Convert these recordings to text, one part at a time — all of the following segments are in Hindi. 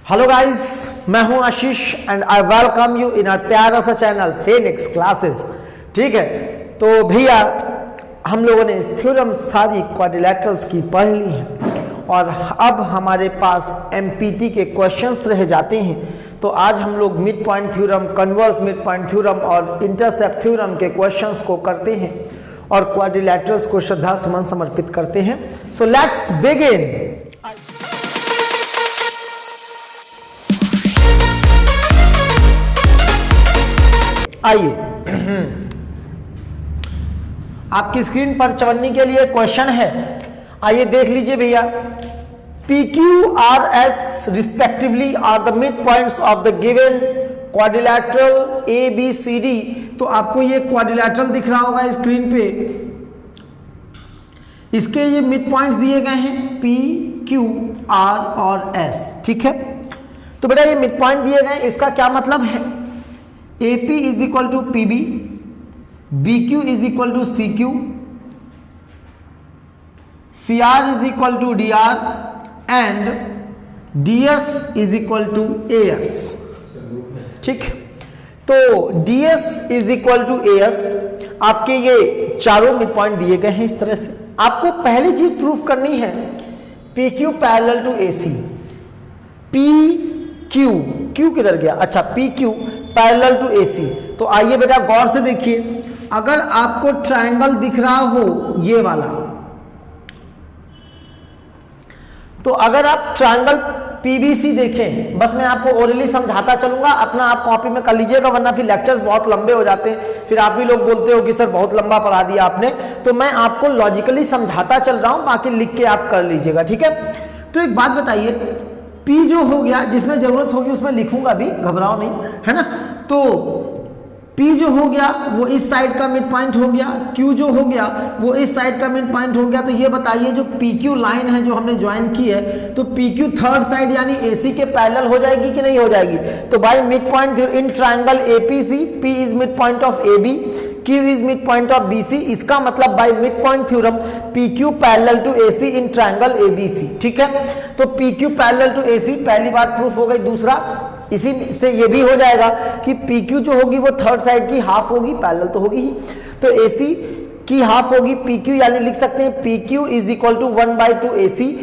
हेलो गाइस, मैं हूं Ashish and I welcome you in our प्यारा सा चैनल फिनिक्स क्लासेस। ठीक है, तो भैया हम लोगों ने थ्योरम सारी क्वाड्रिलेटरल्स की पढ़ ली हैं और अब हमारे पास एमपीटी के क्वेश्चंस रह जाते हैं। तो आज हम लोग mid point theorem, converse mid point theorem और इंटरसेप्ट थ्योरम के क्वेश्चंस को करते हैं और क्वाड्रिलेटरल्स को श्रद्धा सुमन समर्पित करते हैं। So let's begin. आइए, आपकी स्क्रीन पर चवन्नी के लिए क्वेश्चन है, आइए देख लीजिए भैया। P Q R S respectively are the mid points of the given quadrilateral A B C D. तो आपको ये क्वाड्रिलेटरल दिख रहा होगा स्क्रीन पे, इसके ये मिड पॉइंट्स दिए गए हैं पी क्यू आर और एस। ठीक है, तो बेटा ये मिड पॉइंट दिए गए, इसका क्या मतलब है? A P is equal to P B, B Q is equal to C Q, C R is equal to D R and D S is equal to A S. ठीक, तो D S is equal to A S, आपके ये चारों मिड पॉइंट दिए गए हैं इस तरह से। आपको पहली चीज प्रूफ करनी है P Q parallel to A C. P Q, Q किधर गया? अच्छा, P Q parallel to A C. तो आइए बेटा गौर से देखिए, अगर आपको ट्रायंगल दिख रहा हो ये वाला, तो अगर आप ट्रायंगल पीबीसी देखें, बस मैं आपको ओरली समझाता चलूंगा, अपना आप कॉपी में कर लीजिएगा वरना फिर लेक्चर्स बहुत लंबे हो जाते हैं, फिर आप भी लोग बोलते हो कि सर बहुत लंबा पढ़ा दिया आपने। तो मैं आपको लॉजिकली समझाता चल रहा हूं, बाकी लिख के आप कर लीजिएगा। ठीक है, तो एक बात बताइए, P जो हो गया, जिसमें जरूरत होगी उसमें लिखूंगा भी, घबराओ नहीं, है ना। तो P जो हो गया वो इस साइड का मिड पॉइंट हो गया, Q जो हो गया वो इस साइड का मिड पॉइंट हो गया। तो ये बताइए जो PQ लाइन है जो हमने ज्वाइन की है, तो PQ थर्ड साइड यानी AC के पैरेलल हो जाएगी कि नहीं हो जाएगी? तो by mid point in triangle APC, P is mid point of AB, Q is midpoint of BC। इसका मतलब by mid point theorem PQ parallel to AC in triangle ABC। ठीक है, तो PQ पैरेलल टू AC पहली बात प्रूफ हो गई। दूसरा, इसी से ये भी हो जाएगा कि PQ जो होगी वो थर्ड साइड की हाफ होगी, पैरेलल तो होगी ही, तो AC की हाफ होगी PQ, यानी लिख सकते हैं PQ is equal to 1/2 AC।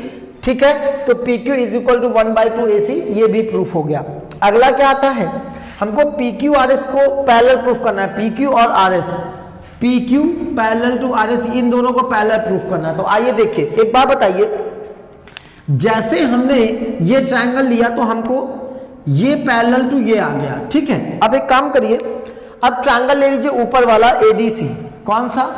ठीक है, तो PQ is equal to 1/2 AC, ये भी प्रूफ हो गया। अगला क्या आता है, हमको PQ RS को पैरेलल प्रूफ करना है। PQ और RS, PQ parallel to RS, इन दोनों को पैरेलल प्रूफ करना है। तो आइए देखिए, एक बात बताइए, जैसे हमने ये ट्रायंगल लिया तो हमको ये पैरेलल टू ये आ गया। ठीक है, अब एक काम करिए, अब ट्रायंगल ले लीजिए ऊपर वाला ADC। कौन सा?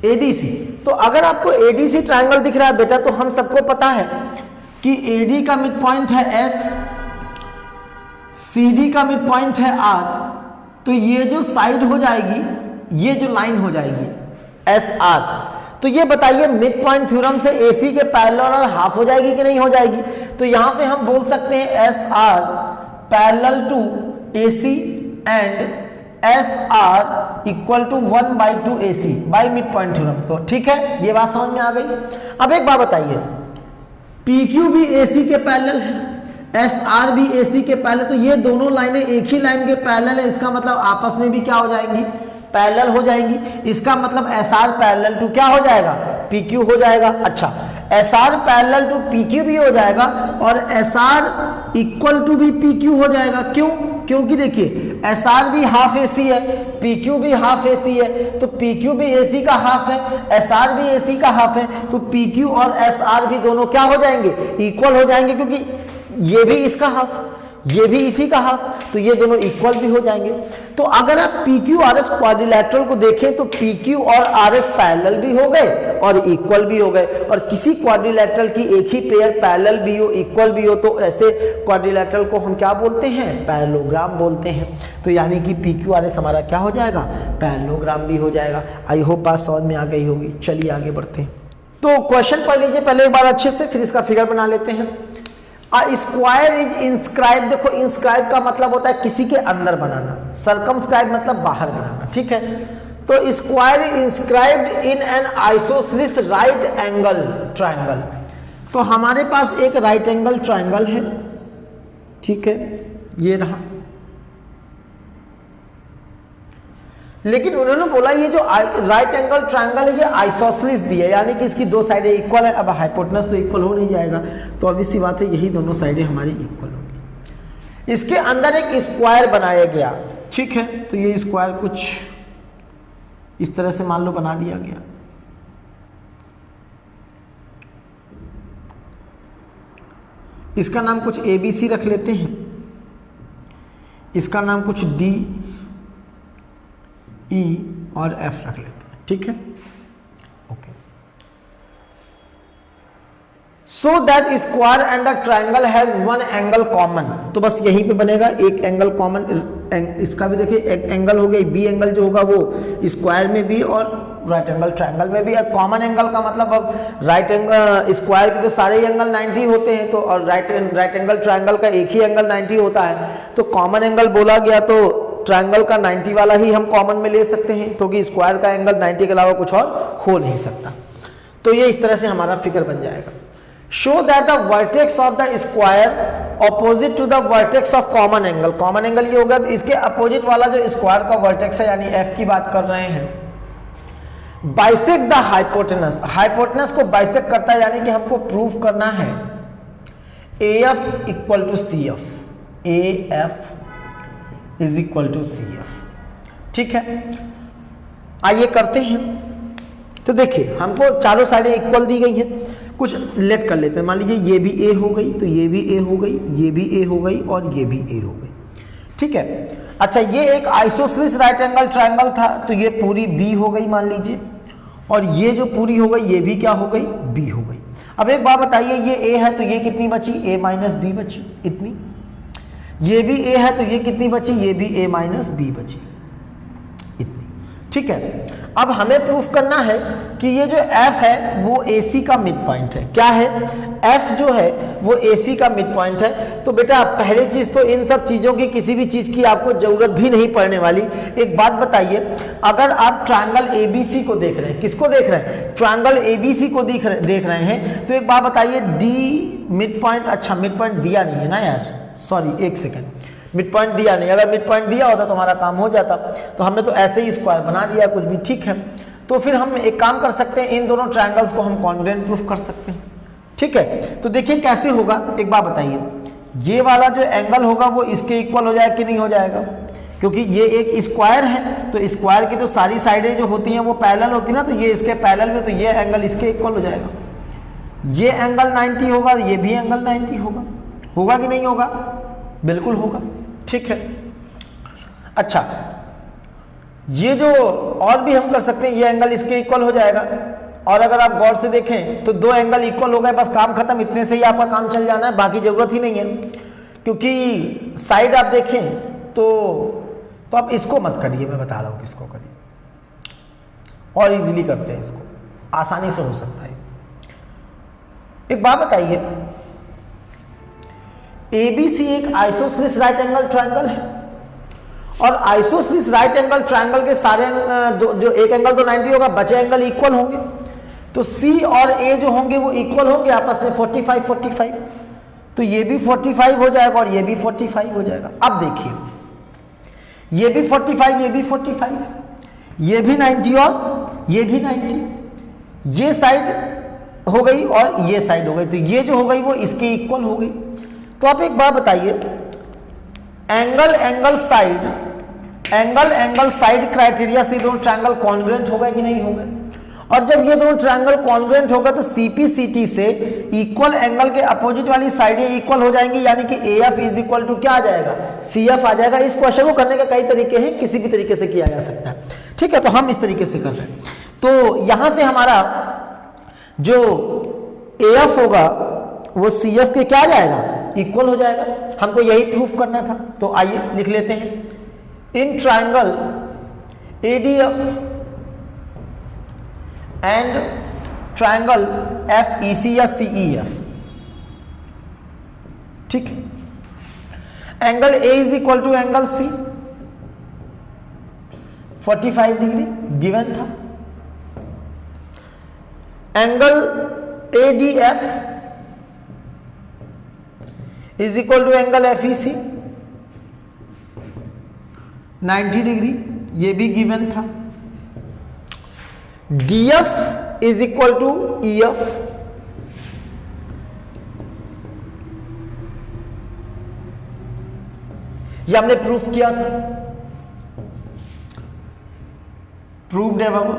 ADC। तो अगर आपको ADC ट्रायंगल दिख रहा है बेटा, तो हम सबको पता है कि AD का मिड पॉइंट है S, CD का मिड पॉइंट है R, तो ये जो साइड हो जाएगी, ये जो लाइन हो जाएगी SR। तो ये बताइए मिड पॉइंट थ्योरम से AC के पैरेलल और हाफ हो जाएगी कि नहीं हो जाएगी? तो यहां से हम बोल सकते हैं SR parallel to AC and SR equal to 1/2 AC by mid point theorem. तो ठीक है, ये बात समझ में आ गई। अब एक बात बताइए, PQ भी AC के पैरेलल है, SR भी AC के पैरेलल, तो ये दोनों लाइनें एक ही लाइन के पैरेलल है, इसका मतलब आपस में भी क्या हो जाएंगी? पैरेलल हो जाएंगी। इसका मतलब SR पैरेलल टू क्या हो जाएगा? PQ हो जाएगा। अच्छा, SR पैरेलल टू PQ भी हो जाएगा और SR इक्वल टू भी PQ हो जाएगा। क्यों? क्योंकि देखिए SR भी हाफ AC है, PQ भी हाफ AC है, तो PQ भी AC का हाफ है, SR भी AC का हाफ है, तो PQ और SR भी दोनों क्या हो जाएंगे? इक्वल हो जाएंगे, क्योंकि ये भी इसका हाफ, ये भी इसी का हाफ, तो ये दोनों इक्वल भी हो जाएंगे। तो अगर आप PQ RS क्वाड्रिलेटरल को देखें तो PQ और RS पैरेलल भी हो गए और इक्वल भी हो गए, और किसी क्वाड्रिलेटरल की एक ही पेयर पैरेलल भी हो, इक्वल भी हो, तो ऐसे क्वाड्रिलेटरल को हम क्या बोलते हैं? पैरेललोग्राम बोलते हैं। तो यानी कि PQ RS हमारा क्या हो जाएगा? पैरेललोग्राम भी हो जाएगा। आई होप बात समझ में आ गई होगी। चलिए आगे बढ़ते हैं। तो क्वेश्चन पढ़ लीजिए पहले एक बार अच्छे से, फिर इसका फिगर बना लेते हैं। स्क्वायर इज इंस्क्राइब, देखो इंस्क्राइब का मतलब होता है किसी के अंदर बनाना, सर्कमस्क्राइब मतलब बाहर बनाना। ठीक है, तो square inscribed in an isosceles right angle triangle. तो हमारे पास एक राइट एंगल ट्रायंगल है, ठीक है, ये रहा। लेकिन उन्होंने बोला ये जो राइट एंगल ट्रायंगल है ये आइसोसेलेस भी है, यानी कि इसकी दो साइडें इक्वल है। अब हाइपोटेनस तो इक्वल हो नहीं जाएगा, तो ऑब्वियस सी बात है यही दोनों साइडें हमारी इक्वल होंगी। इसके अंदर एक स्क्वायर बनाया गया, ठीक है, तो ये स्क्वायर कुछ इस तरह से मान लो बना दिया गया। इसका नाम कुछ ABC रख लेते हैं, इसका नाम कुछ D, E और F रख लेते हैं, ठीक है, okay. So that square and the triangle has one angle common. तो बस यहीं पे बनेगा एक एंगल कॉमन। इसका भी देखिए एक एंगल हो गया, B एंगल जो होगा वो स्क्वायर में भी और राइट एंगल ट्रायंगल में भी। और कॉमन एंगल का मतलब अब राइट एंगल स्क्वायर के तो सारे एंगल 90 होते हैं, तो और राइट एंगल ट्रायंगल का एक ही एंगल 90 होता है, तो कॉमन एंगल बोला गया तो ट्रायंगल का 90 वाला ही हम कॉमन में ले सकते हैं, क्योंकि स्क्वायर का एंगल 90 के अलावा कुछ और हो नहीं सकता। तो ये इस तरह से हमारा फिगर बन जाएगा। Show that the vertex of the square opposite to the vertex of common angle. Common angle ये होगा, इसके अपोजिट वाला जो स्क्वायर का वर्टेक्स है, यानी F की बात कर रहे हैं, बाइसेक्ट द हाइपोटेनस। हाइपोटेनस को बाइसेक्ट करता है, यानी कि हमको प्रूफ करना है AF equal to CF, AF is equal to CF, ठीक है। आइए करते हैं। तो देखिए हमको चारों साइडें इक्वल दी गई हैं, कुछ लेट कर लेते हैं। मान लीजिए ये भी A हो गई, तो ये भी A हो गई, ये भी A हो गई और ये भी A हो गई, ठीक है। अच्छा, ये एक आइसोसेलेस राइट एंगल ट्रायंगल था, तो ये पूरी B हो गई मान लीजिए, और ये जो पूरी हो गई ये भी क्या हो गई, B हो गई। अब एक बात बताइए, ये A है तो ये कितनी बची, A माइनस B बची, इतनी। ये भी A है तो ये कितनी बची, ये भी A माइनस B बची, इतनी, ठीक है। अब हमें प्रूफ करना है कि ये जो F है वो AC का मिड पॉइंट है। क्या है, F जो है वो AC का मिड पॉइंट है। तो बेटा पहली चीज तो इन सब चीजों की किसी भी चीज की आपको जरूरत भी नहीं पड़ने वाली। एक बात बताइए, अगर आप ट्रायंगल ABC को देख रहे हैं, किसको देख रहे हैं, ट्रायंगल ABC को देख रहे हैं, तो एक बात बताइए, D मिड पॉइंट, अच्छा मिड पॉइंट दिया नहीं है ना यार, सॉरी एक सेकेंड, मिड पॉइंट दिया नहीं। अगर मिड पॉइंट दिया होता तो हमारा काम हो जाता, तो हमने तो ऐसे ही स्क्वायर बना दिया, कुछ भी, ठीक है। तो फिर हम एक काम कर सकते हैं, इन दोनों ट्रायंगल्स को हम कॉन्ग्रुएंट प्रूफ कर सकते हैं, ठीक है। तो देखिए कैसे होगा, एक बात बताइए, ये वाला जो एंगल होगा वो इसके इक्वल हो जाएगा कि नहीं हो जाएगा, क्योंकि ये एक स्क्वायर है, तो स्क्वायर की तो सारी साइडें जो होती हैं वो पैरेलल होती है ना, तो ये इसके पैरेलल में, तो ये एंगल इसके इक्वल हो जाएगा। ये एंगल 90 होगा, ये भी एंगल 90 होगा, होगा कि नहीं होगा, बिल्कुल होगा, ठीक है। अच्छा, ये जो और भी हम कर सकते हैं, ये एंगल इसके इक्वल हो जाएगा, और अगर आप गौर से देखें तो दो एंगल इक्वल हो गए, बस काम खत्म, इतने से ही आपका काम चल जाना है, बाकी जरूरत ही नहीं है। क्योंकि साइड आप देखें तो आप इसको मत करिए, मैं बता रहा हूं किसको करिए, और इजीली करते हैं इसको, आसानी से हो सकता है। एक बात बताइए, ABC एक आइसोसेलेस राइट एंगल ट्रायंगल है, और आइसोसेलेस राइट एंगल ट्रायंगल के सारे जो एक एंगल तो 90 होगा, बचे एंगल इक्वल होंगे, तो C और A जो होंगे वो इक्वल होंगे आपस में 45 45, तो ये भी 45 हो जाएगा और ये भी 45 हो जाएगा। अब देखिए, ये भी 45, ये भी 45, ये भी 90 और ये भी 90, ये साइड हो गई और ये साइड हो गई, तो ये जो हो गई वो इसके इक्वल हो गई। तो आप एक बात बताइए, एंगल एंगल साइड क्राइटेरिया से दोनों ट्रायंगल कॉन्ग्रुएंट हो गए कि नहीं हो गए, और जब ये दोनों ट्रायंगल कॉन्ग्रुएंट होगा तो CPCT से इक्वल एंगल के अपोजिट वाली साइडें इक्वल हो जाएंगी, यानी कि AF इज इक्वल टू क्या आ जाएगा, CF आ जाएगा। इस क्वेश्चन को करने के कई तरीके हैं, किसी भी तरीके से किया जा सकता है, ठीक है। तो हम इस तरीके से कर रहे हैं, तो यहां से हमारा जो AF होगा वो CF के क्या आ जाएगा, इक्वल हो जाएगा। हमको यही प्रूफ करना था, तो आइए लिख लेते हैं, in triangle ADF and triangle FEC या CEF, ठीक है। Angle A is equal to angle C, 45 degree given था। Angle ADF is equal to angle FEC 90 degree, ये भी गिवन था। DF is equal to EF, ये हमने प्रूफ किया था, प्रूव्ड है बाबा।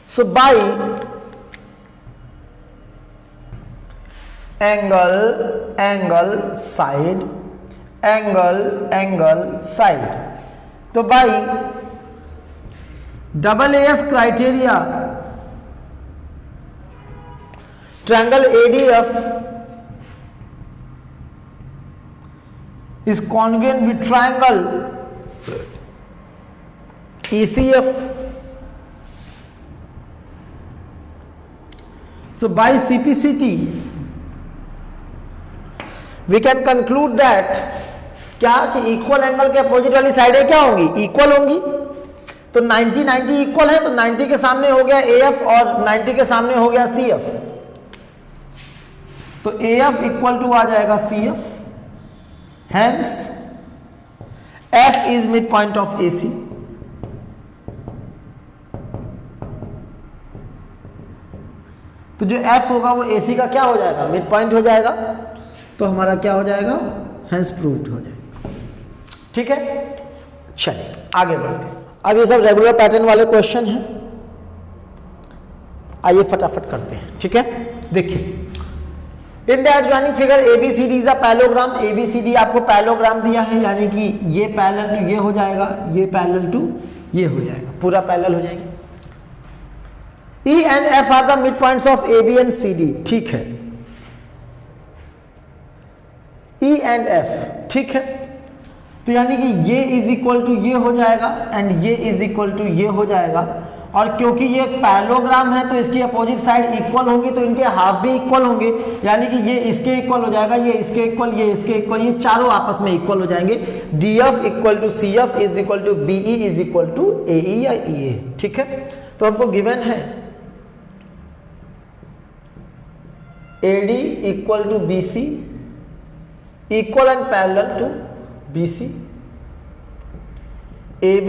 So by angle side, angle side, तो by AAS criteria triangle ADF is congruent with triangle ECF. So by CPCT we can conclude that क्या कि इक्वल एंगल के अपोजिट वाली साइडें क्या होंगी, इक्वल होंगी। तो 90 इक्वल है, तो 90 के सामने हो गया AF और 90 के सामने हो गया CF, तो AF इक्वल टू आ जाएगा CF, hence F is midpoint of AC। तो जो F होगा वो AC का क्या हो जाएगा, मिड पॉइंट हो जाएगा, तो हमारा क्या हो जाएगा, hence proved हो जाएगा। ठीक है, चलिए आगे बढ़ते हैं। अब ये सब रेगुलर पैटर्न वाले क्वेश्चन हैं, आइए फटाफट करते हैं। ठीक है, देखिए in the adjoining figure ABCD is a parallelogram. ABCD आपको पैरेललोग्राम दिया है, यानी कि ये पैरेलल टू ये हो जाएगा, ये पैरेलल टू ये हो जाएगा, पूरा पैरेलल हो जाएगा। E and F are the mid points of AB and CD। ठीक है, E and F, ठीक है, तो यानी कि ये इज इक्वल टू ये हो जाएगा एंड ये इज इक्वल टू ये हो जाएगा। और क्योंकि ये एक पैरेललोग्राम है तो इसकी अपोजिट साइड इक्वल होंगी, तो इनके हाफ भी इक्वल होंगे, यानी कि ये इसके इक्वल हो जाएगा, ये इसके इक्वल, ये इसके इक्वल, ये चारों आपस में इक्वल हो जाएंगे। DF equal to CF is equal to BE is equal to AE या EA। ठीक है, तो हमको गिवन है AD equal to BC equal and parallel to BC, AB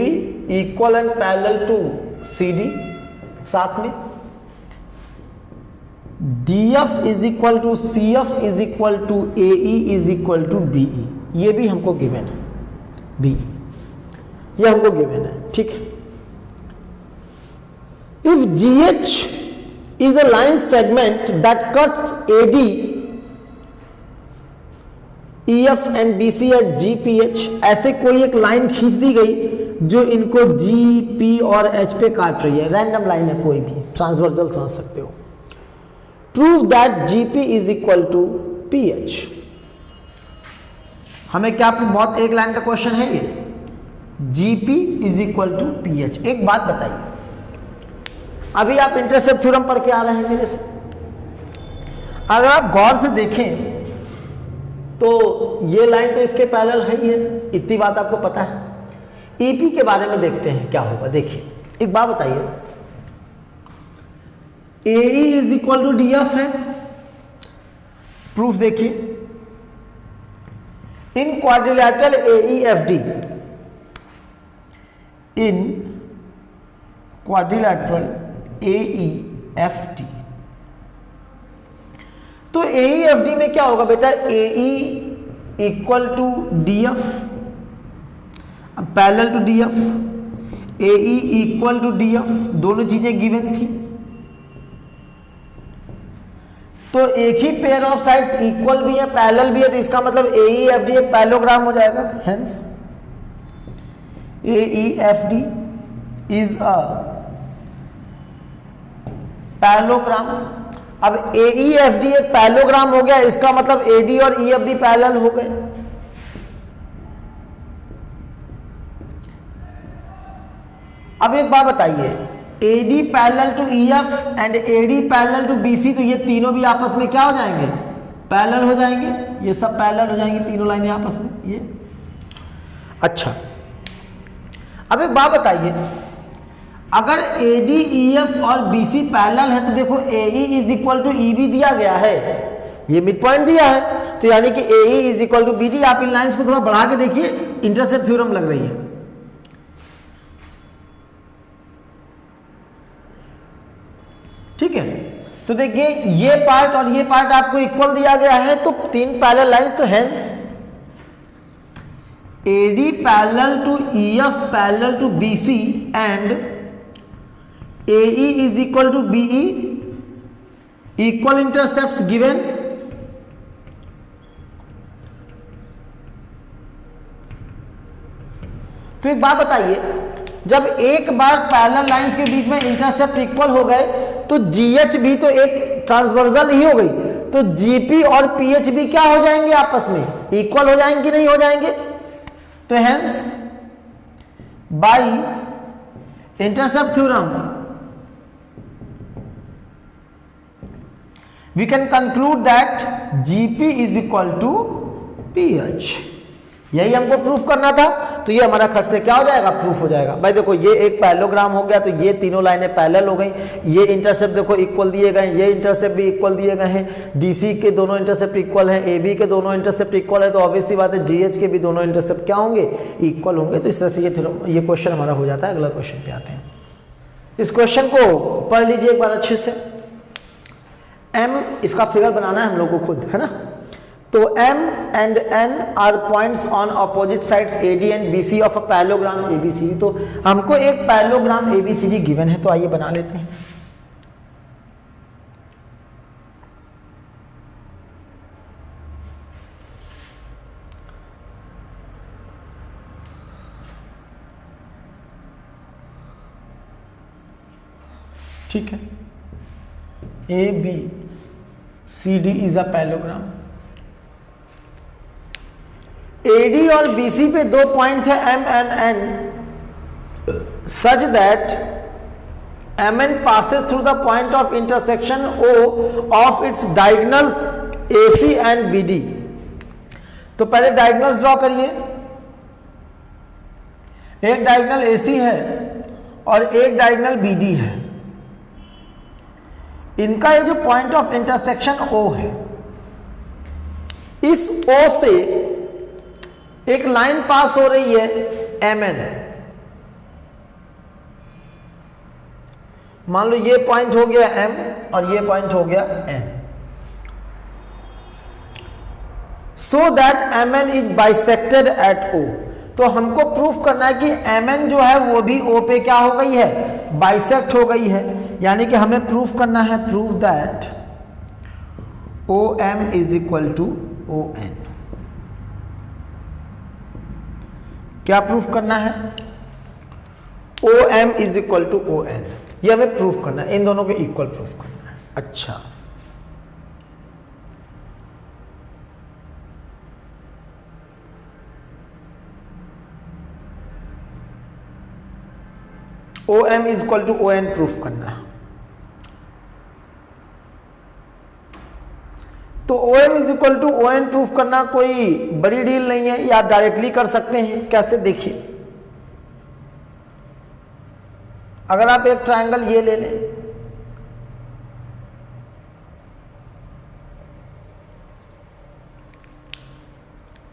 equal and parallel to CD, साथ में DF is equal to CF is equal to AE is equal to BE, ये भी हमको गिवन है, BE ये हमको गिवन है। ठीक है, if GH is a line segment that cuts AD EF and BC at GPH, ऐसे कोई एक लाइन खींच दी गई जो इनको G, P और H पे काट रही है, रैंडम लाइन है, कोई भी ट्रांसवर्सल समझ सकते हो। Prove that GP is equal to PH। हमें क्या, बहुत एक लाइन का क्वेश्चन है ये, GP is equal to PH। एक बात बताइए, अभी आप इंटरसेप्ट थ्योरम पढ़ के आ रहे हैं मेरे से, अगर आप गौर से देखें तो ये लाइन तो इसके पैरेलल है ही है, इतनी बात आपको पता है। EP के बारे में देखते हैं क्या होगा। देखिए एक बात बताइए, AE is equal to DF है, प्रूफ देखिए, in quadrilateral AEFD, in quadrilateral AEFD, तो AEFD में क्या होगा बेटा, AE equal to DF parallel to DF, AE equal to DF, दोनों चीजें गिवन थी, तो एक ही पेयर ऑफ साइड्स इक्वल भी है, पैरेलल भी है, तो इसका मतलब AEFD एक पैरेललोग्राम हो जाएगा। Hence AEFD is a parallelogram. अब AEFD एक पैरेललोग्राम हो गया, इसका मतलब AD और EFD पैरेलल हो गए। अब एक बात बताइए, AD parallel to EF and AD parallel to BC, तो ये तीनों भी आपस में क्या हो जाएंगे, पैरेलल हो जाएंगे, ये सब पैरेलल हो जाएंगे, तीनों लाइनें आपस में। ये अच्छा, अब एक बात बताइए, अगर ADEF और BC पैरेलल है तो देखो AE is equal to EB दिया गया है, ये मिड पॉइंट दिया है, तो यानी कि AE is equal to BD। आप इन लाइंस को थोड़ा बढ़ा के देखिए, इंटरसेप्ट थ्योरम लग रही है। ठीक है, तो देखिए ये पार्ट और ये पार्ट आपको इक्वल दिया गया है, तो तीन पैरेलल लाइंस, तो hence AD parallel to EF parallel to BC and AE is equal to BE, equal intercepts given, तो एक बात बताइए, जब एक बार पैरेलल लाइंस के बीच में इंटरसेप्ट इक्वल हो गए तो GH भी तो एक ट्रांसवर्सल ही हो गई, तो GP और PH भी क्या हो जाएंगे, आपस में इक्वल हो जाएंगे कि नहीं हो जाएंगे। तो hence by intercept theorem we can conclude that GP is equal to PH। यही हमको प्रूफ करना था, तो ये हमारा खट से क्या हो जाएगा, प्रूफ हो जाएगा। भाई देखो ये एक पैरेललोग्राम हो गया, तो ये तीनों लाइनें पैरेलल हो गई, ये इंटरसेप्ट देखो इक्वल दिए गए, ये इंटरसेप्ट भी इक्वल दिए गए हैं, DC के दोनों इंटरसेप्ट इक्वल हैं, AB के दोनों इंटरसेप्ट इक्वल है, तो ऑब्वियस सी बात है GH के भी दोनों इंटरसेप्ट क्या होंगे, इक्वल होंगे। तो इस तरह से ये क्वेश्चन हमारा हो जाता है। अगला क्वेश्चन पे आते हैं, इस क्वेश्चन को पढ़ लीजिए एक बार अच्छे से। M इसका फिगर बनाना है हम लोग को खुद, है ना। तो M and N are points on opposite sides AD and BC of a parallelogram ABCD। तो हमको एक पैरेललोग्राम ABCD गिवन है, तो आइए बना लेते हैं। ठीक है, ABCD is a parallelogram. AD और BC पे दो पॉइंट है M and N, such that MN passes through the point of intersection O of its diagonals AC and BD। तो पहले डायगोनल्स ड्रॉ करिए, एक डायगोनल AC है और एक डायगोनल BD है। इनका ये जो पॉइंट ऑफ इंटरसेक्शन O है, इस O से एक लाइन पास हो रही है MN। मान लो ये पॉइंट हो गया M और ये पॉइंट हो गया N, so that MN is bisected eight O। तो हमको प्रूफ करना है कि MN जो है वो भी O पे क्या हो गई है, बाइसेक्ट हो गई है। यानी कि हमें प्रूफ करना है, proof that OM is equal to ON। क्या प्रूफ करना है, OM is equal to ON, ये हमें प्रूफ करना है, इन दोनों के इक्वल प्रूफ करना है। अच्छा, OM is equal to ON proof करना है। तो OM is equal to ON proof करना कोई बड़ी डील नहीं है, ये आप डायरेक्टली कर सकते हैं। कैसे, देखिए, अगर आप एक ट्रायंगल ये ले लें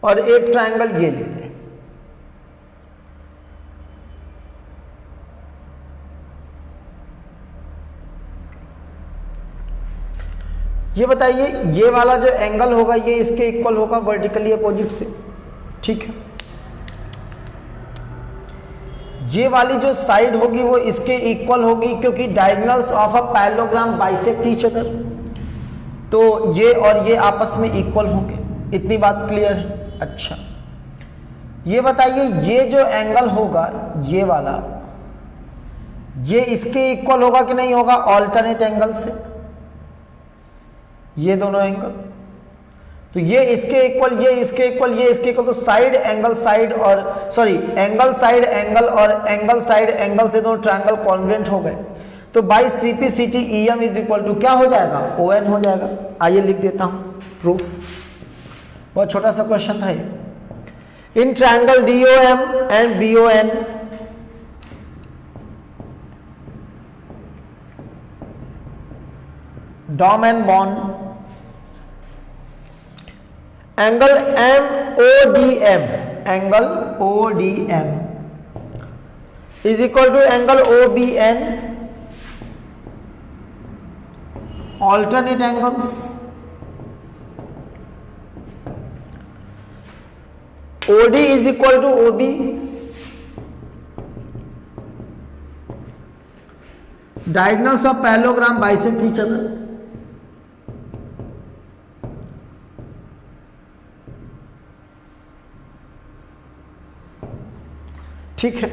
और एक ट्रायंगल ये ले लें, ये बताइए ये वाला जो एंगल होगा ये इसके इक्वल होगा वर्टिकली अपोजिट से। ठीक है, ये वाली जो साइड होगी वो इसके इक्वल होगी, क्योंकि diagonals of a parallelogram bisect each other, तो ये और ये आपस में इक्वल होंगे। इतनी बात क्लियर है। अच्छा, ये बताइए ये जो एंगल होगा ये वाला, ये इसके इक्वल होगा कि नहीं होगा ऑल्टरनेट एंगल से, ये दोनों एंगल। तो ये इसके इक्वल, ये इसके इक्वल, ये इसके इक्वल, तो साइड एंगल साइड और सॉरी एंगल साइड एंगल और एंगल साइड एंगल से दोनों ट्रायंगल कॉन्ग्रुएंट हो गए। तो by CPCT EM is equal to क्या हो जाएगा, ON हो जाएगा। आइए लिख देता हूं प्रूफ, बहुत छोटा सा क्वेश्चन था ये। In triangle DOM and BON डॉम एंड बॉन, angle MODM, angle ODM is equal to angle OBN, alternate angles, OD is equal to OB, diagonals of parallelogram bisect each other, ठीक है,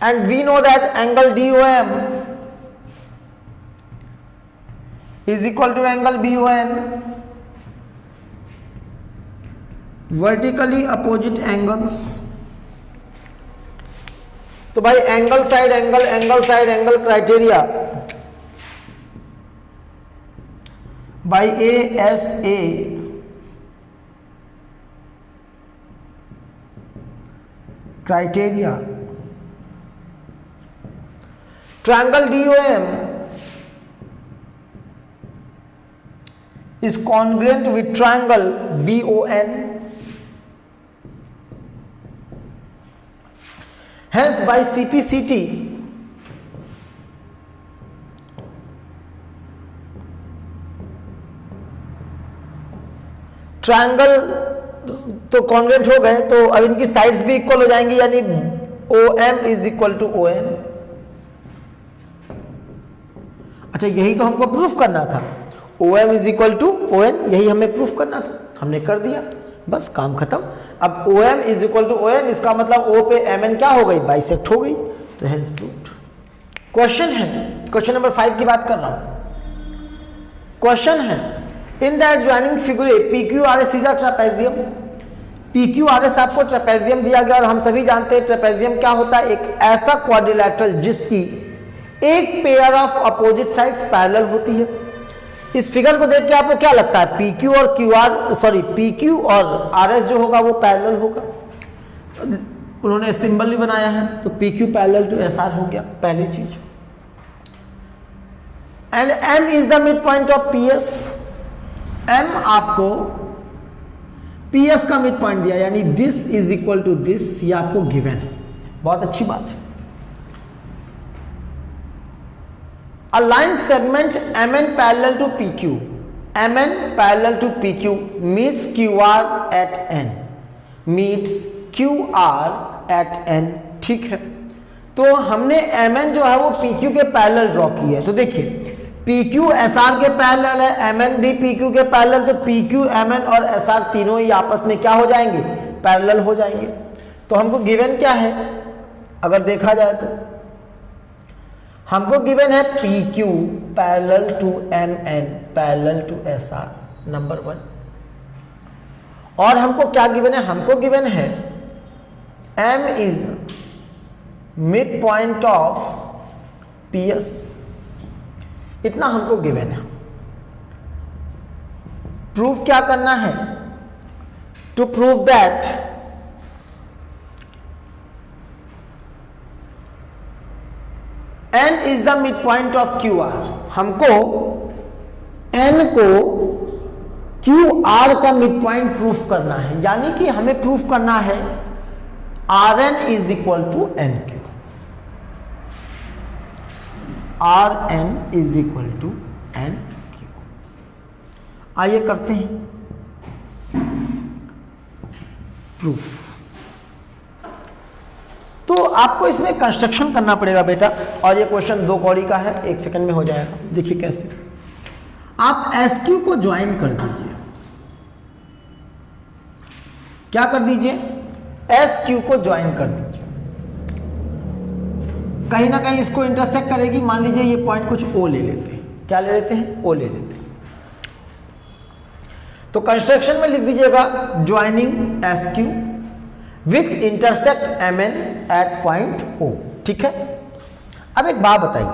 and we know that angle DOM is equal to angle BON, vertically opposite angles। तो भाई angle side angle, angle side angle criteria by ASA criteria, triangle DOM is congruent with triangle BON, hence by CPCT triangle तो कॉन्ग्रुएंट हो गए, तो अब इनकी साइड्स भी इक्वल हो जाएंगी, यानी OM is equal to ON। अच्छा, यही तो हमको प्रूफ करना था, OM is equal to ON, यही हमें प्रूफ करना था, हमने कर दिया, बस काम खत्म। अब OM is equal to ON, इसका मतलब O पे MN क्या हो गई, बाइसेक्ट हो गई, तो हेंस प्रूव्ड। क्वेश्चन है, क्वेश्चन नंबर 5 की बात कर रहा हूं। क्वेश्चन है, in the adjoining figure PQRS is a trapezium. PQRS आपको ट्रेपेजियम दिया गया, और हम सभी जानते हैं ट्रेपेजियम क्या होता है, एक ऐसा क्वाड्रिलैटरल जिसकी एक pair of opposite sides parallel होती है। इस फिगर को देख के आपको क्या लगता है, PQ और RS जो होगा वो पैरेलल होगा। उन्होंने सिंबल भी बनाया है, तो PQ पैरेलल टू SR हो गया पहली चीज। And M is the mid point of PS। M आपको PS का मिड पॉइंट दिया, यानी this is equal to this, ये आपको गिवन है, बहुत अच्छी बात है। A line segment MN parallel to PQ, MN parallel to PQ meets QR at N, meets QR at N, ठीक है। तो हमने MN जो है वो PQ के पैरेलल ड्रॉ की है, तो देखिए PQ SR के पैरेलल है, MN भी PQ के पैरेलल, तो PQ MN और SR तीनों ही आपस में क्या हो जाएंगे, पैरेलल हो जाएंगे। तो हमको गिवन क्या है, अगर देखा जाए तो हमको गिवन है PQ parallel to MN parallel to SR, number 1। और हमको क्या गिवन है, हमको गिवन है M is mid point of PS, इतना हमको गिवन है। प्रूफ क्या करना है, to prove that N is the mid point of QR, हमको N को QR का मिड पॉइंट प्रूफ करना है, यानी कि हमें प्रूफ करना है RN is equal to NQ, RN is equal to NQ। आइए करते हैं प्रूफ। तो आपको इसमें कंस्ट्रक्शन करना पड़ेगा बेटा, और ये क्वेश्चन 2 कौड़ी का है, 1 सेकंड में हो जाएगा। देखिए कैसे, आप SQ को ज्वाइन कर दीजिए, क्या कर दीजिए, SQ को ज्वाइन कर दीजिए, कहीं ना कहीं इसको इंटरसेक्ट करेगी। मान लीजिए ये पॉइंट कुछ O ले लेते हैं, क्या ले लेते हैं, O ले लेते हैं। तो कंस्ट्रक्शन में लिख दीजिएगा joining SQ which intersect MN at point O, ठीक है। अब एक बात बताइए,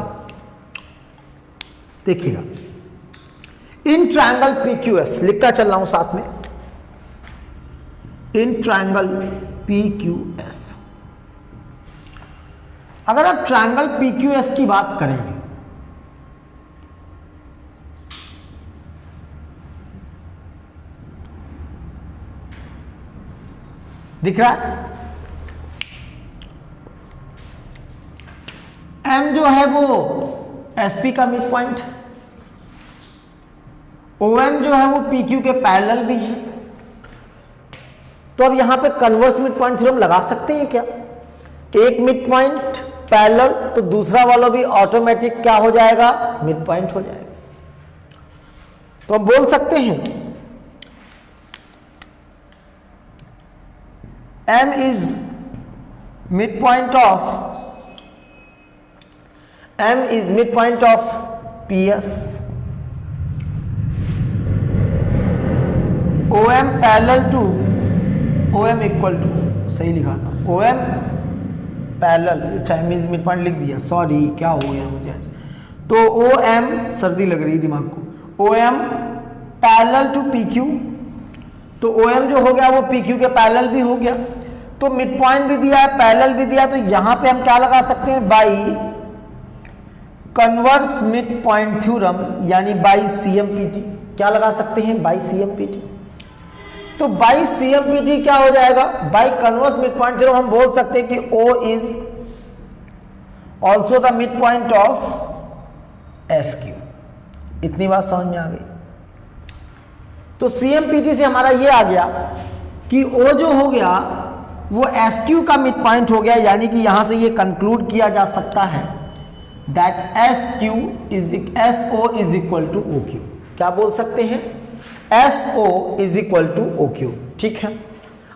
देखिएगा, इन ट्रायंगल PQS लिखता चल रहा हूं साथ में, इन ट्रायंगल PQS, अगर आप ट्रायंगल PQS की बात करें दिख रहा है? M जो है वो SP का मिड पॉइंट, OM जो है वो PQ के पैरेलल भी है। तो अब यहां पे कन्वर्स मिड पॉइंट थ्योरम लगा सकते हैं क्या? एक मिड पॉइंट पैरेलल तो दूसरा वाला भी ऑटोमेटिक क्या हो जाएगा? मिड पॉइंट हो जाएगा। तो हम बोल सकते हैं M is mid point of PS, OM parallel to OM equal to, सही लिखा था, OM पैरेलल, अच्छा मिड पॉइंट लिख दिया, सॉरी क्या हो गया मुझे आज। तो OM, सर्दी लग रही दिमाग को, OM पैरेलल टू PQ, तो OM जो हो गया वो PQ के पैरेलल भी हो गया। तो मिड पॉइंट भी दिया है, पैरेलल भी दिया, तो यहां पे हम क्या लगा सकते हैं? By converse mid point theorem, यानी बाई CMPT। क्या लगा सकते हैं? By CMPT। तो बाई CMPT क्या हो जाएगा? By converse mid point theorem हम बोल सकते हैं कि O is also the mid point of SQ। इतनी बात समझ में आ गई? तो CMPT से हमारा ये आ गया कि O जो हो गया वो SQ का मिड पॉइंट हो गया, यानी कि यहां से ये कंक्लूड किया जा सकता है that SO is equal to OQ। क्या बोल सकते हैं? SO is equal to OQ। ठीक है,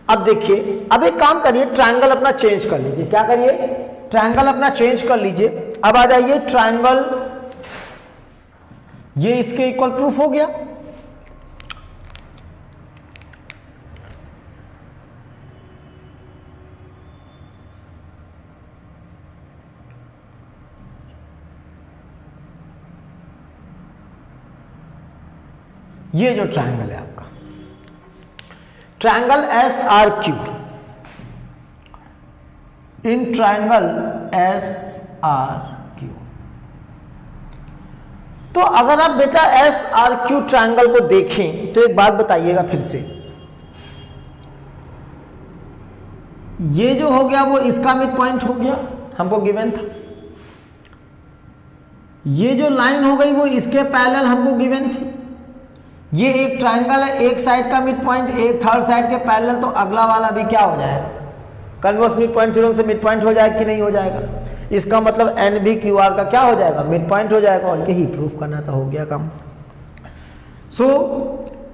अब देखिए, अब एक काम करिए, ट्रायंगल अपना चेंज कर लीजिए। क्या करिए? ट्रायंगल अपना चेंज कर लीजिए। अब आ जाइए ट्रायंगल, ये इसके इक्वल प्रूफ हो गया। ये जो ट्रायंगल है आपका, ट्रायंगल SRQ, इन ट्रायंगल SRQ, तो अगर आप बेटा SRQ ट्रायंगल को देखें तो एक बात बताइएगा फिर से, ये जो हो गया वो इसका मिड पॉइंट हो गया, हमको गिवन था। ये जो लाइन हो गई वो इसके पैरेलल हमको गिवन थी। ये एक ट्रायंगल है, एक साइड का मिड पॉइंट, एक थर्ड साइड के पैरेलल, तो अगला वाला भी क्या हो जाएगा? कन्वर्स मिड पॉइंट थ्योरम से मिड पॉइंट हो जाएगा कि नहीं हो जाएगा? इसका मतलब NBQR का क्या हो जाएगा? मिड पॉइंट हो जाएगा। और यही प्रूफ करना था, हो गया काम। So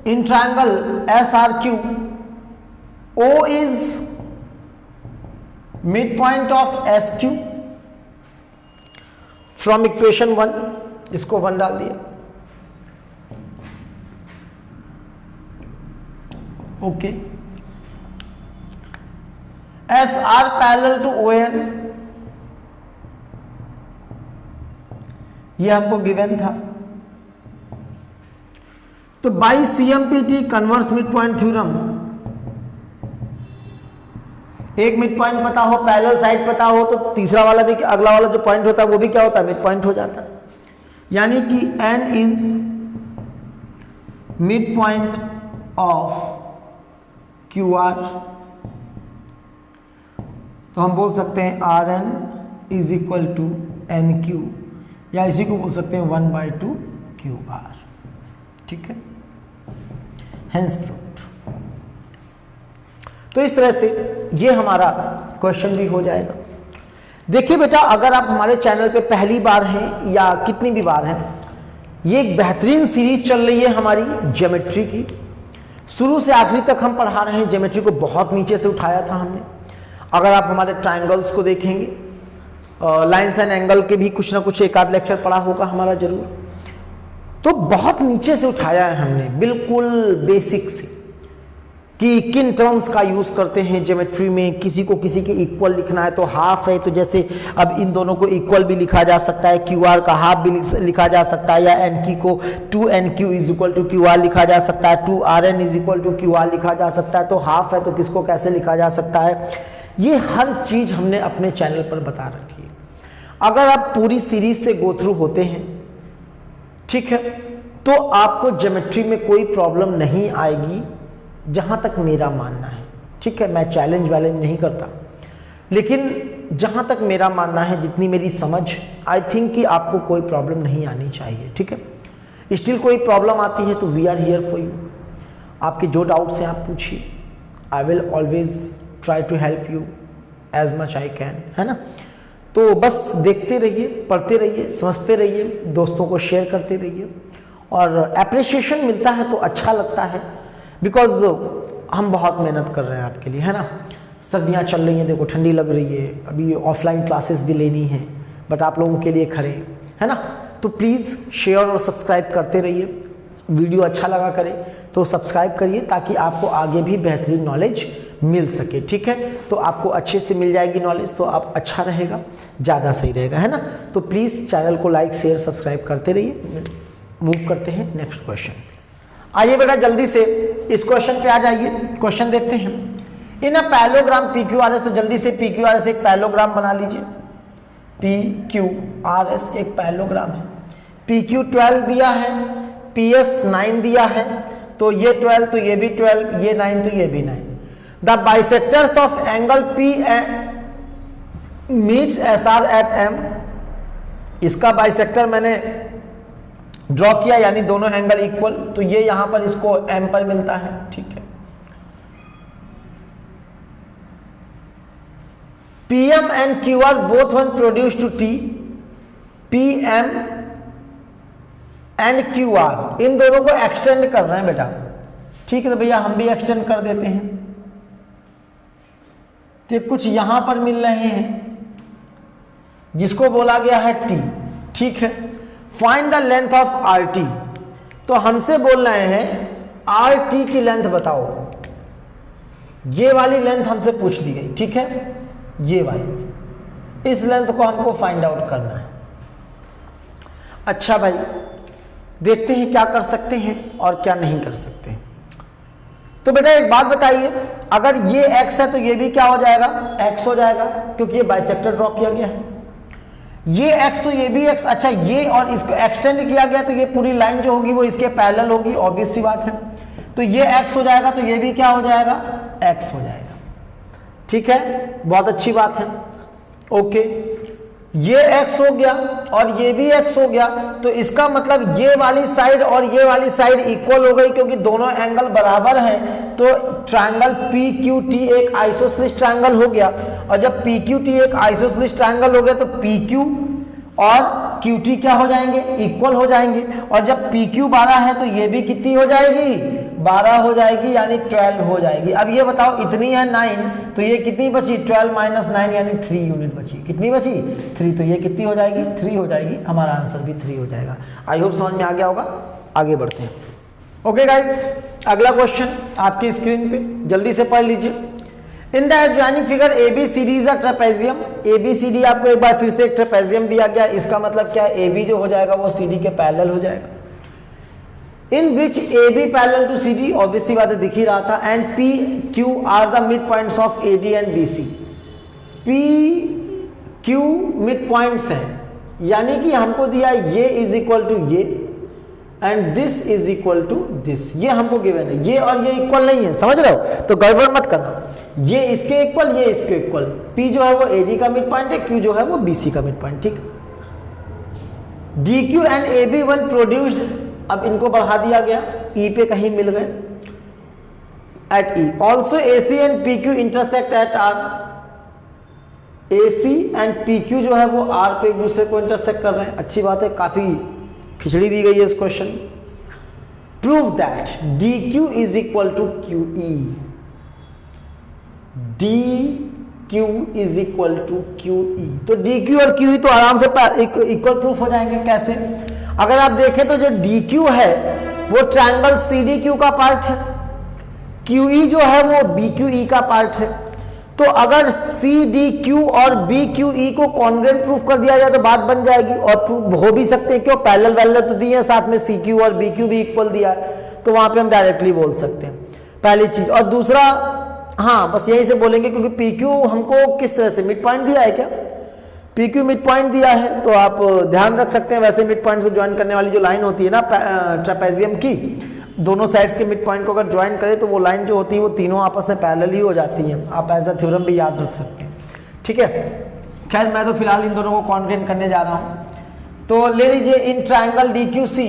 in triangle SRQ, O is mid point of SQ from equation 1, इसको 1 डाल दिया। Okay, SR parallel to ON, ये हमको गिवन था। तो by CMPT converse mid point theorem, एक मिड पॉइंट पता हो, पैरेलल साइड पता हो, तो तीसरा वाला भी, अगला वाला जो पॉइंट होता है वो भी क्या होता है? मिड पॉइंट हो जाता है। यानी कि N is mid point of QR, तो हम बोल सकते हैं RN is equal to NQ, या इसी को बोल सकते हैं 1/2 QR। ठीक है, हेंस प्रूव्ड। तो इस तरह से ये हमारा क्वेश्चन भी हो जाएगा। देखिए बेटा, अगर आप हमारे चैनल पे पहली बार हैं या कितनी भी बार हैं, ये एक बेहतरीन सीरीज चल रही है हमारी ज्योमेट्री की। शुरू से आखिरी तक हम पढ़ा रहे हैं, ज्योमेट्री को बहुत नीचे से उठाया था हमने। अगर आप हमारे ट्रायंगल्स को देखेंगे, लाइंस एंड एंगल के भी कुछ ना कुछ एक आध लेक्चर पढ़ा होगा हमारा जरूर, तो बहुत नीचे से उठाया है हमने, बिल्कुल बेसिक से, कि किन टर्म्स का यूज करते हैं ज्योमेट्री में। किसी को किसी के इक्वल लिखना है तो हाफ है, तो जैसे अब इन दोनों को इक्वल भी लिखा जा सकता है, QR का हाफ भी लिखा जा सकता है, या NQ को 2NQ is equal to QR लिखा जा सकता है, 2RN is equal to QR लिखा जा सकता है। तो हाफ है तो किसको कैसे लिखा जा सकता है, ये हर चीज हमने अपने चैनल पर बता रखी है। अगर आप पूरी सीरीज से गो थ्रू होते हैं, ठीक है, तो आपको ज्योमेट्री में कोई प्रॉब्लम नहीं आएगी, जहां तक मेरा मानना है। ठीक है, मैं चैलेंज वैलेंज नहीं करता, लेकिन जहाँ तक मेरा मानना है, जितनी मेरी समझ, आई थिंक कि आपको कोई प्रॉब्लम नहीं आनी चाहिए। ठीक है, स्टिल कोई प्रॉब्लम आती है तो we are here for you. आपके जो डाउट्स हैं आप पूछिए, I will always try to help you as much I can, है ना। तो बस देखते रहिए, पढ़ते रहिए, समझते रहिए, दोस्तों को शेयर करते रहिए, और अप्रिसिएशन मिलता है तो अच्छा लगता है, बिकॉज हम बहुत मेहनत कर रहे हैं आपके लिए, है ना। सर्दियाँ चल रही हैं, देखो ठंडी लग रही है, अभी ऑफलाइन क्लासेस भी लेनी है, बट आप लोगों के लिए खड़े, है ना। तो प्लीज़ शेयर और सब्सक्राइब करते रहिए। वीडियो अच्छा लगा करे तो सब्सक्राइब करिए, ताकि आपको आगे भी बेहतरीन नॉलेज मिल सके। ठीक है, तो आपको अच्छे से मिल जाएगी नॉलेज, तो आप अच्छा रहेगा, ज़्यादा सही रहेगा, है ना। तो प्लीज़ चैनल को लाइक शेयर सब्सक्राइब करते रहिए। मूव करते हैं नेक्स्ट क्वेश्चन पे। आइए बेटा जल्दी से इस क्वेश्चन पे आ जाइए, क्वेश्चन देखते हैं। इन अ पैरेललोग्राम PQRS, तो जल्दी से PQRS एक पैरेललोग्राम बना लीजिए। PQRS एक पैरेललोग्राम है। PQ 12 दिया है, PS 9 दिया है, तो ये 12 तो ये भी 12, ये 9 तो ये भी 9। The bisectors of angle P meets SR at M। इसका बाइसेक्टर मैंने ड्रॉ किया, यानी दोनों एंगल इक्वल, तो ये यहां पर इसको M पर मिलता है। ठीक है, PM and QR both when produce to T। PM and QR इन दोनों को एक्सटेंड कर रहे हैं बेटा। ठीक है, तो भैया हम भी एक्सटेंड कर देते हैं। तो कुछ यहां पर मिल रहे हैं जिसको बोला गया है T। ठीक है, find the length of RT। तो हमसे बोल रहे हैं RT की लेंथ बताओ। ये वाली लेंथ हमसे पूछ ली गई। ठीक है, ये वाली, इस लेंथ को हमको फाइंड आउट करना है। अच्छा भाई, देखते हैं क्या कर सकते हैं और क्या नहीं कर सकते हैं। तो बेटा एक बात बताइए, अगर ये x है तो ये भी क्या हो जाएगा, x हो जाएगा, क्योंकि ये बाइसेक्टर ड्रॉ किया गया है। ये x तो ये भी x। अच्छा, ये और इसको एक्सटेंड किया गया, तो ये पूरी लाइन जो होगी वो इसके पैरेलल होगी, ऑब्वियस सी बात है। तो ये x हो जाएगा, तो ये भी क्या हो जाएगा, x हो जाएगा। ठीक है, बहुत अच्छी बात है। ओके, ये x हो गया और ये भी x हो गया, तो इसका मतलब ये वाली साइड और ये वाली साइड इक्वल हो गई, क्योंकि दोनों एंगल बराबर हैं। तो ट्रायंगल PQT एक आइसोसेलेस ट्रायंगल हो गया, और जब PQT एक आइसोसेलेस ट्रायंगल हो गया तो PQ और QT क्या हो जाएंगे, इक्वल हो जाएंगे। और जब PQ 12 है तो ये भी कितनी हो जाएगी, 12 हो जाएगी, यानी 12 हो जाएगी। अब ये बताओ, इतनी है 9, तो ये कितनी बची, 12 माइनस 9 यानी 3 यूनिट बची। कितनी बची, 3, तो ये कितनी हो जाएगी, 3 हो जाएगी। हमारा आंसर भी 3 हो जाएगा। आई होप समझ में आ गया होगा। आगे बढ़ते हैं। ओके गाइज, अगला क्वेश्चन आपकी स्क्रीन पे, जल्दी से पढ़ लीजिए। In the adjoining figure ABCD is a trapezium. ABCD आपको एक बार फिर से एक ट्रेपेजियम दिया गया, इसका मतलब क्या है, AB जो हो जाएगा वो CD के पैरेलल हो जाएगा। In which AB parallel to CD, obviously बात है, दिख ही रहा था। And PQ are the mid points of AD and BC। PQ mid points हैं, यानी कि हमको दिया ये इज इक्वल टू ये and this is equal to this. ये हमको गिवन है, ये और ये इक्वल नहीं है, समझ रहे हो, तो गड़बड़ मत करना। ये इसके इक्वल, ये इसके इक्वल। P जो है वो AD का मिड पॉइंट है, Q जो है वो BC का मिड पॉइंट। ठीक, DQ and AB one produced, अब इनको बढ़ा दिया गया, E पे कहीं मिल गए, at E। Also AC and PQ intersect at R। AC and PQ जो है वो R पे एक दूसरे को इंटरसेक्ट कर रहे हैं। अच्छी बात है, काफी खिचड़ी दी गई है इस question. Prove that DQ is equal to QE। DQ is equal to QE, तो DQ और QE तो आराम से इक्वल प्रूफ हो जाएंगे। कैसे, अगर आप देखें तो जो DQ है वो ट्रायंगल CDQ का पार्ट है, QE जो है वो BQE का पार्ट है। तो अगर CDQ और BQE को कॉन्ग्रुएंट प्रूफ कर दिया जाए तो बात बन जाएगी, और प्रूफ हो भी सकते हैं, क्यों, पैरेलल वैलेल तो दिए हैं, साथ में CQ और BQ भी इक्वल दिया है, तो वहां पे हम डायरेक्टली बोल सकते हैं, पहली चीज। और दूसरा, हाँ बस यहीं से बोलेंगे, क्योंकि PQ हमको किस तरह से मिड पॉइंट दिया है, क्या PQ मिड पॉइंट दिया है, तो आप ध्यान रख सकते हैं। वैसे मिड पॉइंट को ज्वाइन करने वाली जो लाइन होती है ना ट्रेपेजियम की, दोनों साइड्स के मिड पॉइंट को अगर ज्वाइन करें तो वो लाइन जो होती है वो तीनों आपस में पैरेलल ही हो जाती हैं। आप एज अ थ्योरम भी याद रख सकते हैं, ठीक है। खैर मैं तो फिलहाल इन दोनों को कॉन्ग्रुएंट करने जा रहा हूं। तो ले लीजिए इन ट्राइंगल DQC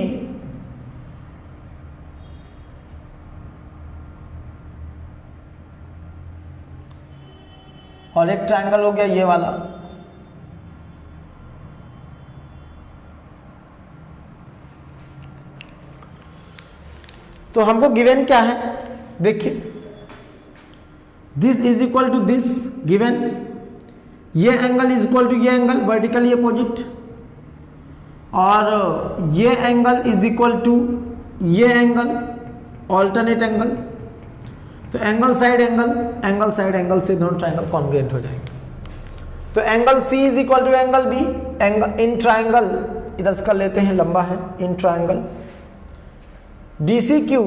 और एक ट्राइंगल हो गया ये वाला, तो हमको गिवन क्या है, देखिए this is equal to this given, ये एंगल इज इक्वल टू ये एंगल वर्टिकली अपोजिट, और ये एंगल इज इक्वल टू ये एंगल ऑल्टरनेट एंगल। तो एंगल साइड एंगल से दोनों ट्राइंगल कॉन्ग्रुएंट हो जाएंगे। तो angle C is equal to angle B, angle in triangle इधर से कर लेते हैं, लंबा है, in triangle DCQ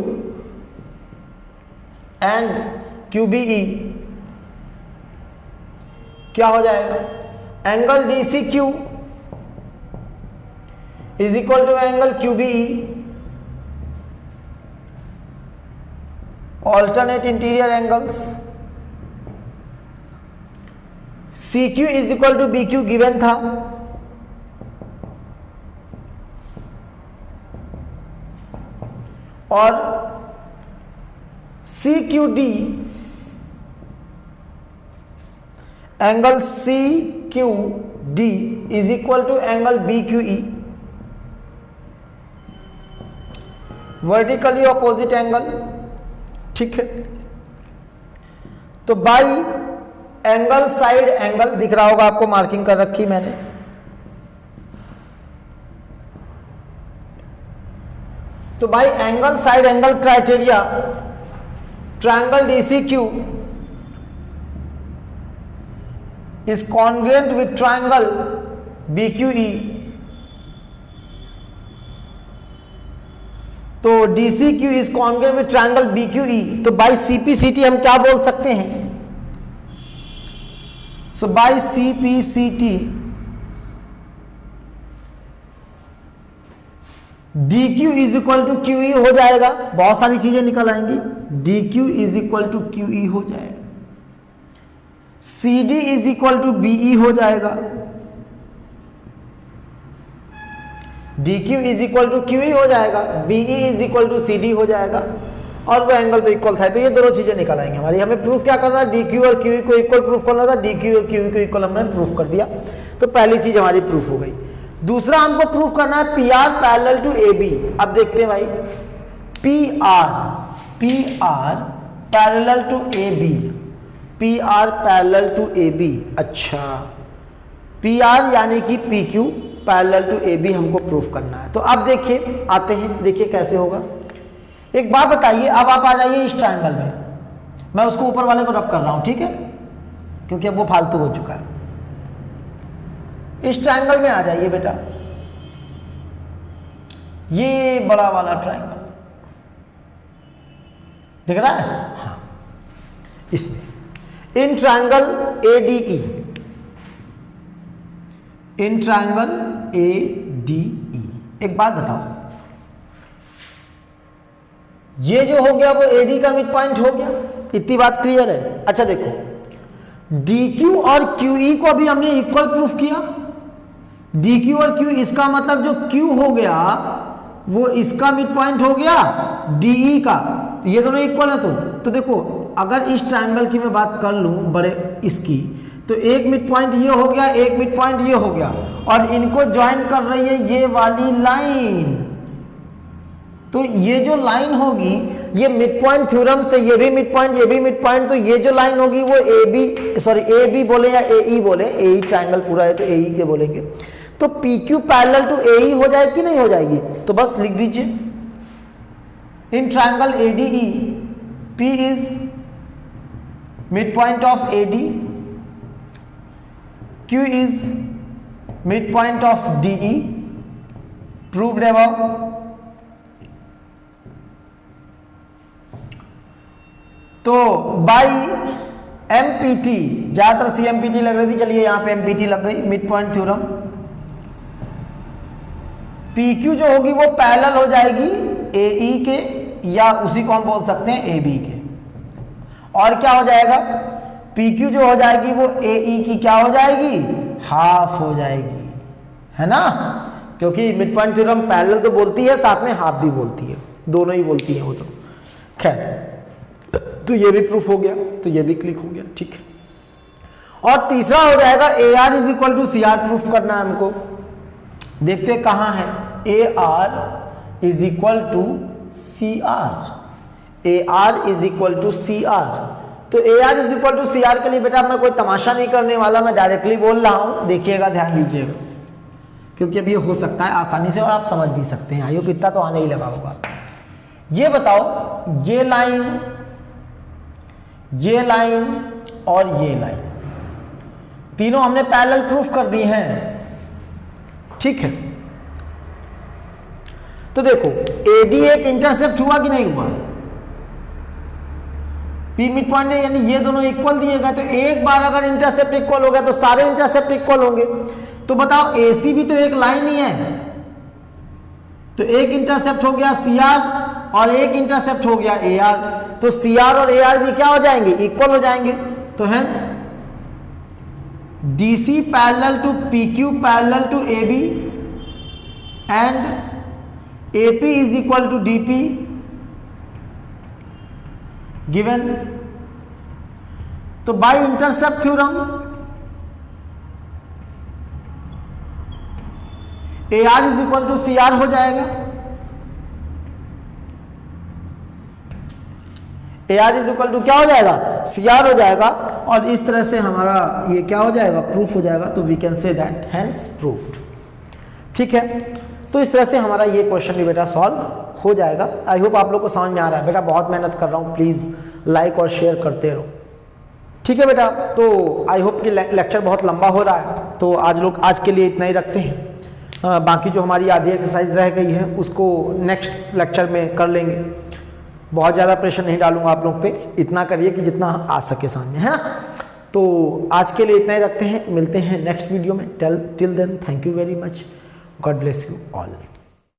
and QBE क्या हो जाएगा, angle DCQ is equal to angle QBE, alternate interior angles, CQ is equal to BQ given था, और CQD angle CQD is equal to angle BQE, vertically opposite angle, ठीक है। तो बाई एंगल साइड एंगल दिख रहा होगा आपको, मार्किंग कर रखी मैंने, तो by angle side angle criteria triangle DCQ is congruent with triangle BQE। तो DCQ is congruent with triangle BQE, तो by CPCT हम क्या बोल सकते हैं, so by CPCT DQ is equal to QE हो जाएगा, बहुत सारी चीजें निकल आएंगी, DQ is equal to QE हो जाएगा, CD is equal to BE हो जाएगा, DQ is equal to QE हो जाएगा, BE is equal to CD हो जाएगा, और वो एंगल तो इक्वल था। तो ये दोनों चीजें निकल आएंगी हमारी। हमें प्रूफ क्या करना था, DQ और QE को इक्वल प्रूफ करना था, DQ और QE को इक्वल हमने प्रूफ कर दिया। तो पहली चीज हमारी प्रूफ हो गई। दूसरा हमको प्रूफ करना है PR पैरेलल टू AB। अब देखते हैं भाई, PR parallel to AB, PR parallel to AB, अच्छा PR यानी कि PQ पैरेलल टू AB हमको प्रूफ करना है। तो अब देखिए, आते हैं, देखिए कैसे होगा। एक बात बताइए, अब आप आ जाइए इस ट्रायंगल में, मैं उसको ऊपर वाले को रब कर रहा हूं, ठीक है, क्योंकि अब वो फालतू हो चुका है। इस ट्रायंगल में आ जाइए बेटा, ये बड़ा वाला ट्रायंगल दिख रहा है, हाँ, इसमें in triangle ADE, in triangle ADE। एक बात बताओ, ये जो हो गया वो AD का मिड पॉइंट हो गया, इतनी बात क्लियर है। अच्छा देखो, DQ और QE को अभी हमने इक्वल प्रूफ किया, DQ और Q, इसका मतलब जो Q हो गया वो इसका मिड पॉइंट हो गया DE का, ये दोनों इक्वल है। तो देखो, अगर इस ट्रायंगल की मैं बात कर लूं बड़े इसकी, तो एक मिड पॉइंट ये हो गया, एक मिड पॉइंट ये हो गया, और इनको ज्वाइन कर रही है ये वाली लाइन। तो ये जो लाइन होगी, ये मिड पॉइंट थ्योरम से ये भी मिड पॉइंट, ये भी मिड पॉइंट, तो ये जो लाइन होगी वो AB बोले या AE बोले, AE ट्रायंगल पूरा है तो AE के बोलेंगे। तो PQ पैरेलल टू AE हो जाएगी कि नहीं हो जाएगी, तो बस लिख दीजिए, in triangle ADE P is mid point of AD, Q is mid point of DE, proved above. तो बाई MPT, ज्यादातर CMPT लग रही थी, चलिए यहां पे MPT लग गई, मिड पॉइंट थ्योरम, PQ जो होगी वो पैरेलल हो जाएगी AE के, या उसी को हम बोल सकते हैं ए बी के। और क्या हो जाएगा, पी क्यू जो हो जाएगी वो ए ई की क्या हो जाएगी, हाफ हो जाएगी, है ना, क्योंकि मिड पॉइंट थ्योरम पैरेलल तो बोलती है, साथ में हाफ भी बोलती है, दोनों ही बोलती है वो तो। खैर, तो ये भी प्रूफ हो गया, तो ये भी क्लिक हो गया, ठीक है। और तीसरा हो जाएगा A R is equal to C R proof करना है हमको। देखते कहाँ है, A R is equal to C R, A R is equal to C R. तो A R is equal to C R के लिए बेटा मैं कोई तमाशा नहीं करने वाला, मैं डायरेक्टली बोल रहा हूं, देखिएगा, ध्यान दीजिएगा, क्योंकि अब ये हो सकता है आसानी से और आप समझ भी सकते हैं। आइयो कितना तो आने ही लगा होगा। ये बताओ, ये लाइन और ये लाइन तीनों हमने पैरेलल प्रूफ कर दी हैं, ठीक है। तो देखो एडी एक इंटरसेप्ट हुआ कि नहीं हुआ, पी मिड पॉइंट है, यानी ये दोनों इक्वल दिए गए, तो एक बार अगर इंटरसेप्ट इक्वल हो गया तो सारे इंटरसेप्ट इक्वल होंगे। तो बताओ एसी भी तो एक लाइन ही है, तो एक इंटरसेप्ट हो गया सी आर और एक इंटरसेप्ट हो गया ए आर, तो सी आर और ए आर भी क्या हो जाएंगे, इक्वल हो जाएंगे। तो है DC parallel to PQ parallel to AB and AP is equal to DP given। तो by intercept theorem AR is equal to CR हो जाएगा, AR इज इक्वल टू क्या हो जाएगा, CR हो जाएगा, और इस तरह से हमारा ये क्या हो जाएगा, प्रूफ हो जाएगा। तो we can say that hence proved, ठीक है। तो इस तरह से हमारा ये क्वेश्चन भी बेटा सॉल्व हो जाएगा। आई होप आप लोग को समझ में आ रहा है। बेटा बहुत मेहनत कर रहा हूँ, प्लीज़ लाइक और शेयर करते रहो, ठीक है बेटा। तो आई होप कि लेक्चर बहुत लंबा हो रहा है, तो आज के लिए इतना ही रखते हैं। बाकी जो हमारी आधी एक्सरसाइज रह गई है उसको नेक्स्ट लेक्चर में कर लेंगे। बहुत ज़्यादा प्रेशर नहीं डालूंगा आप लोग पे, इतना करिए कि जितना आ सके सामने, है ना। तो आज के लिए इतना ही रखते हैं, मिलते हैं नेक्स्ट वीडियो में। Till then thank you very much, God bless you all.